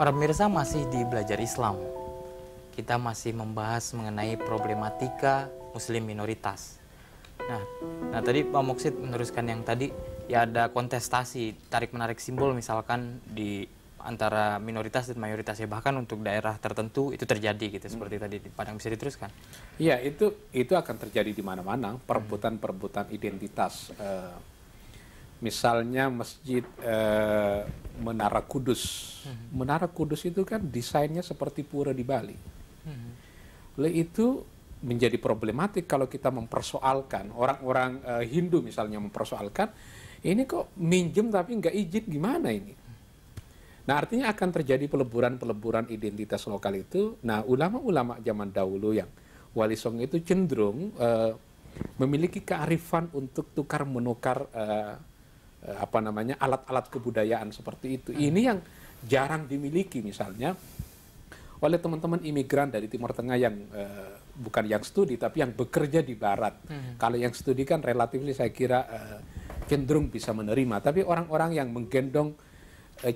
Para pemirsa, masih di Belajar Islam. Kita masih membahas mengenai problematika muslim minoritas. Nah tadi Pak Moksid meneruskan yang tadi, ya ada kontestasi tarik-menarik simbol misalkan di antara minoritas dan mayoritas, ya bahkan untuk daerah tertentu itu terjadi gitu, seperti tadi di Padang. Bisa diteruskan? Iya, itu akan terjadi di mana-mana, perebutan-perebutan identitas. Misalnya masjid Menara Kudus. Menara Kudus itu kan desainnya seperti pura di Bali. Itu menjadi problematik kalau kita mempersoalkan, orang-orang Hindu misalnya mempersoalkan, ini kok minjem tapi nggak izin, gimana ini? Nah, artinya akan terjadi peleburan-peleburan identitas lokal itu. Nah, ulama-ulama zaman dahulu yang Wali Songo itu cenderung memiliki kearifan untuk tukar-menukar alat-alat kebudayaan seperti itu. Ini yang jarang dimiliki misalnya oleh teman-teman imigran dari Timur Tengah yang bukan yang studi tapi yang bekerja di Barat. Kalau yang studi kan relatif saya kira cenderung bisa menerima. Tapi orang-orang yang menggendong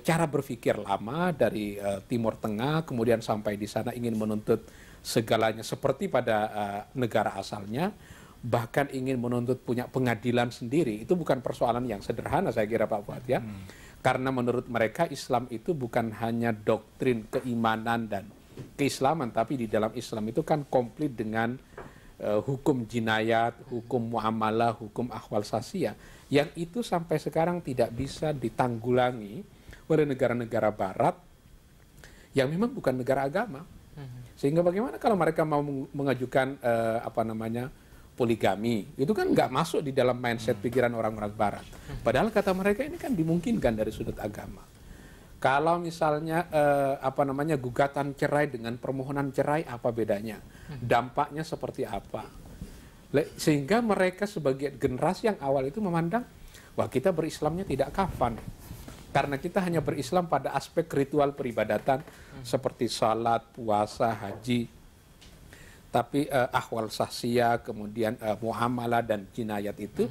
cara berpikir lama dari Timur Tengah kemudian sampai di sana ingin menuntut segalanya seperti pada negara asalnya, bahkan ingin menuntut punya pengadilan sendiri, itu bukan persoalan yang sederhana saya kira Pak Fuad ya. Karena menurut mereka Islam itu bukan hanya doktrin keimanan dan keislaman, tapi di dalam Islam itu kan komplit dengan hukum jinayat, hukum muamalah, hukum ahwal sasiyah, yang itu sampai sekarang tidak bisa ditanggulangi oleh negara-negara Barat yang memang bukan negara agama. Sehingga bagaimana kalau mereka mau mengajukan poligami, itu kan nggak masuk di dalam mindset pikiran orang-orang Barat. Padahal kata mereka ini kan dimungkinkan dari sudut agama. Kalau misalnya gugatan cerai dengan permohonan cerai, apa bedanya? Dampaknya seperti apa? Sehingga mereka sebagai generasi yang awal itu memandang, wah kita berislamnya tidak kafan. Karena kita hanya berislam pada aspek ritual peribadatan seperti salat, puasa, haji. Tapi ahwal sahsiyah, kemudian muamalah dan jinayat itu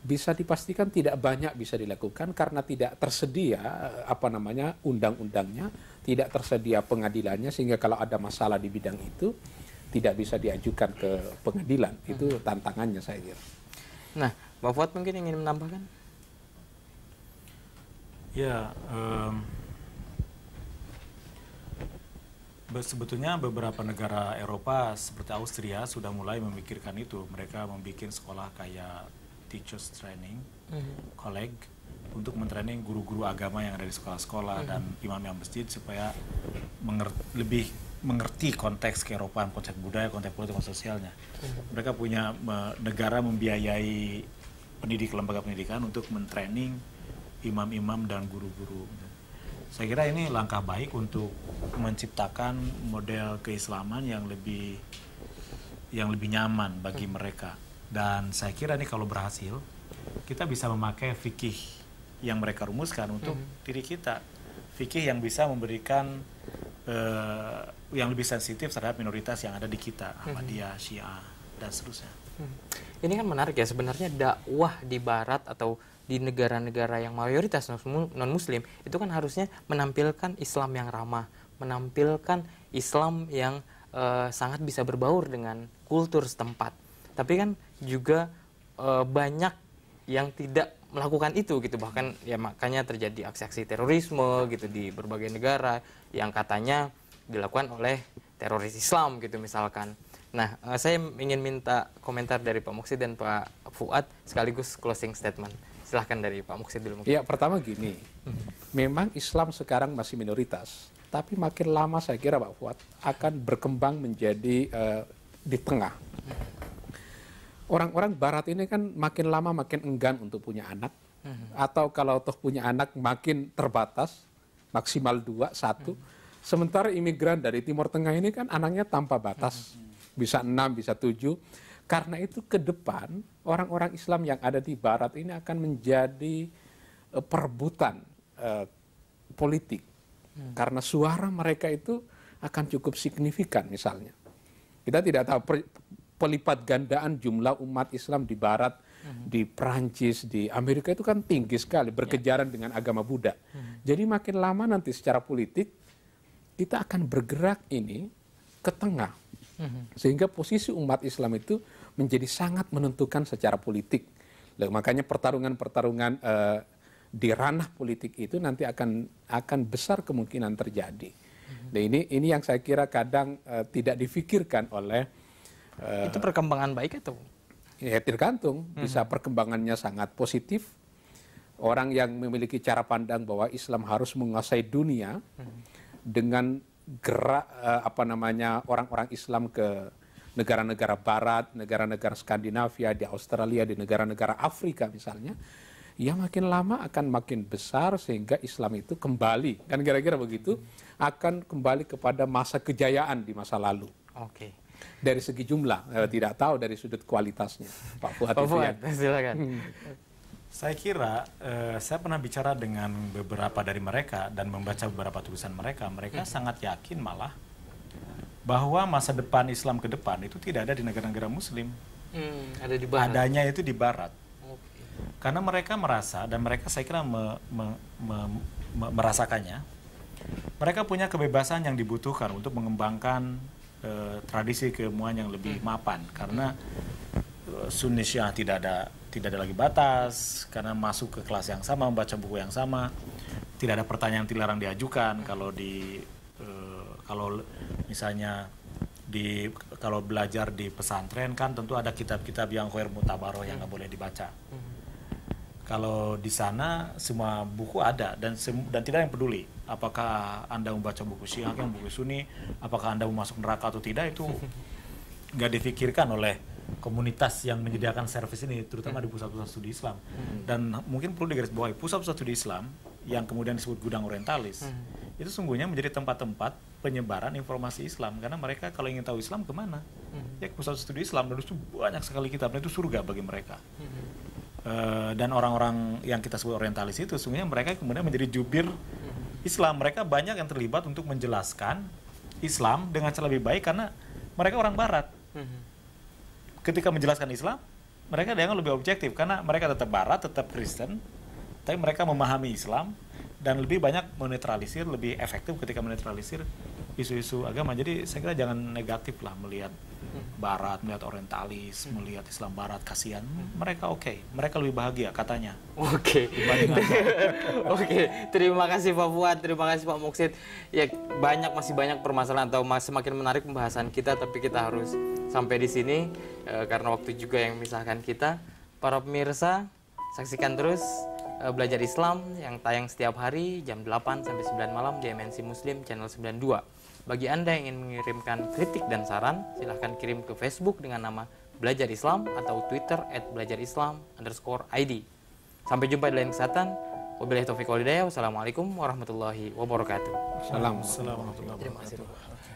bisa dipastikan tidak banyak bisa dilakukan karena tidak tersedia undang-undangnya, tidak tersedia pengadilannya, sehingga kalau ada masalah di bidang itu tidak bisa diajukan ke pengadilan. Itu tantangannya saya kira. Nah, Pak Fuad mungkin ingin menambahkan? Ya, sebetulnya beberapa negara Eropa seperti Austria sudah mulai memikirkan itu. Mereka membuat sekolah kayak teachers training, college, untuk mentraining guru-guru agama yang ada di sekolah-sekolah dan imam-imam masjid supaya lebih mengerti konteks keeropaan, konteks budaya, konteks politik, konteks sosialnya. Mereka punya negara membiayai lembaga pendidikan untuk mentraining imam-imam dan guru-guru. Saya kira ini langkah baik untuk menciptakan model keislaman yang lebih nyaman bagi mereka. Dan saya kira ini kalau berhasil, kita bisa memakai fikih yang mereka rumuskan untuk diri kita. Fikih yang bisa memberikan yang lebih sensitif terhadap minoritas yang ada di kita, Ahmadiyah, Syiah, dan seterusnya. Ini kan menarik ya, sebenarnya dakwah di Barat atau di negara-negara yang mayoritas non-muslim itu kan harusnya menampilkan Islam yang ramah, menampilkan Islam yang sangat bisa berbaur dengan kultur setempat. Tapi kan juga banyak yang tidak melakukan itu gitu, bahkan ya makanya terjadi aksi-aksi terorisme gitu di berbagai negara yang katanya dilakukan oleh teroris Islam gitu misalkan. Nah, saya ingin minta komentar dari Pak Moksid dan Pak Fuad sekaligus closing statement. Silahkan dari Pak Moksid dulu mungkin. Ya, pertama gini, memang Islam sekarang masih minoritas, tapi makin lama saya kira Pak Fuad akan berkembang menjadi di tengah. Orang-orang Barat ini kan makin lama makin enggan untuk punya anak, atau kalau toh punya anak makin terbatas, maksimal 2, 1. Sementara imigran dari Timur Tengah ini kan anaknya tanpa batas, bisa 6, bisa 7. Karena itu ke depan orang-orang Islam yang ada di Barat ini akan menjadi perebutan politik. Karena suara mereka itu akan cukup signifikan misalnya. Kita tidak tahu pelipat gandaan jumlah umat Islam di Barat, di Prancis, di Amerika itu kan tinggi sekali, berkejaran dengan agama Buddha. Jadi makin lama nanti secara politik kita akan bergerak ini ke tengah. Sehingga posisi umat Islam itu menjadi sangat menentukan secara politik. Makanya pertarungan-pertarungan di ranah politik itu nanti akan besar kemungkinan terjadi. Nah, ini yang saya kira kadang tidak difikirkan oleh itu perkembangan baik atau? Ya tergantung, bisa perkembangannya sangat positif. Orang yang memiliki cara pandang bahwa Islam harus menguasai dunia dengan gerak orang-orang Islam ke negara-negara Barat, negara-negara Skandinavia, di Australia, di negara-negara Afrika misalnya, ya makin lama akan makin besar sehingga Islam itu kembali, kan kira-kira begitu, akan kembali kepada masa kejayaan di masa lalu. Oke. Dari segi jumlah, tidak tahu dari sudut kualitasnya. Pak Fuad, silakan. Saya kira, saya pernah bicara dengan beberapa dari mereka dan membaca beberapa tulisan mereka. Mereka sangat yakin malah bahwa masa depan Islam ke depan itu tidak ada di negara-negara Muslim. Ada di Barat. Adanya itu di Barat. Oke. Karena mereka merasa, dan mereka saya kira merasakannya, mereka punya kebebasan yang dibutuhkan untuk mengembangkan tradisi keilmuan yang lebih mapan. Karena Sunni Syiah tidak ada lagi batas, karena masuk ke kelas yang sama, membaca buku yang sama, tidak ada pertanyaan dilarang diajukan. Kalau misalnya kalau belajar di pesantren kan tentu ada kitab-kitab yang khair mutabaroh yang nggak boleh dibaca. Kalau di sana semua buku ada dan tidak ada yang peduli apakah Anda membaca buku Syiah yang buku Sunni, apakah Anda mau masuk neraka atau tidak, itu nggak difikirkan oleh komunitas yang menyediakan servis ini, terutama di pusat-pusat studi Islam. Dan mungkin perlu digarisbawahi, pusat-pusat studi Islam yang kemudian disebut gudang orientalis, itu sungguhnya menjadi tempat-tempat penyebaran informasi Islam. Karena mereka kalau ingin tahu Islam kemana? Ya ke pusat studi Islam, dan itu banyak sekali kitab, dan itu surga bagi mereka. Dan orang-orang yang kita sebut orientalis itu, sungguhnya mereka kemudian menjadi jubir Islam. Mereka banyak yang terlibat untuk menjelaskan Islam dengan cara lebih baik, karena mereka orang Barat. Ketika menjelaskan Islam, mereka dianggap lebih objektif karena mereka tetap Barat, tetap Kristen, tapi mereka memahami Islam dan lebih banyak menetralisir, lebih efektif ketika menetralisir isu-isu agama. Jadi saya kira jangan negatif lah melihat Barat, melihat orientalis, melihat Islam Barat, kasihan. Mereka oke, mereka lebih bahagia katanya. Oke. Oke, terima kasih Pak Fuad, terima kasih Pak Muksid. Ya masih banyak permasalahan atau semakin menarik pembahasan kita, tapi kita harus sampai di sini karena waktu juga yang memisahkan kita. Para pemirsa, saksikan terus Belajar Islam yang tayang setiap hari jam 8 sampai 9 malam di MNC Muslim channel 92. Bagi Anda yang ingin mengirimkan kritik dan saran, silahkan kirim ke Facebook dengan nama Belajar Islam atau Twitter @belajarislam_id. Sampai jumpa di lain kesempatan. Wabillahi taufiq wal hidayah. Wassalamualaikum warahmatullahi wabarakatuh. Assalamualaikum warahmatullahi wabarakatuh. Terima kasih.